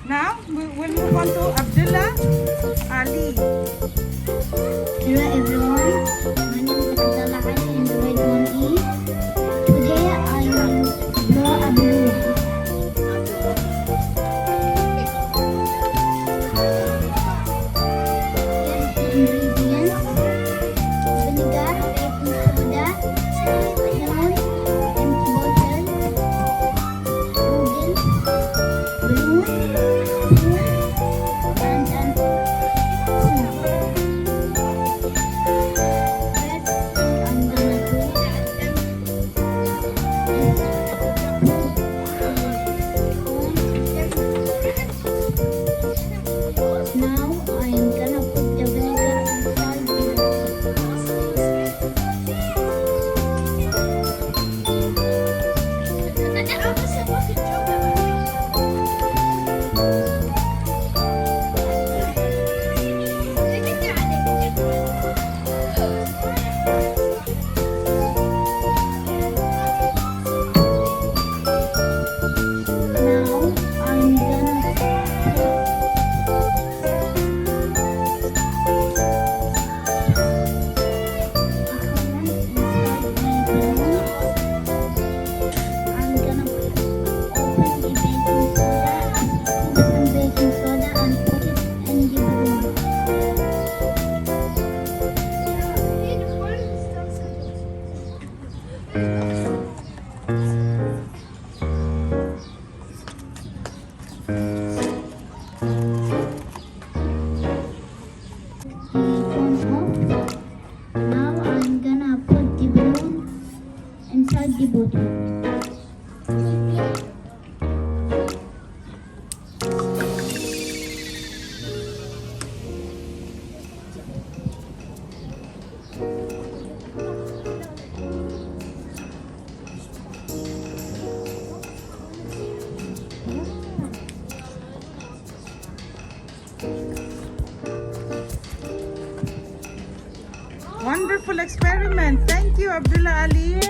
Now we'll move on to Abdullah Ali. Hello everyone, my name is Abdulla Ali in grade 1E. Today I will draw a balloon. Here's the ingredients: vinegar, baking soda, lemon, empty bottle, noodle, balloon, and an now I'm gonna put the vinegar inside the now I'm gonna I'm gonna open the baking soda, put some baking soda and put it in the balloon. Heat on off. Now I'm gonna put the balloon inside the bottle. Wonderful experiment. Thank you, Abdullah Ali.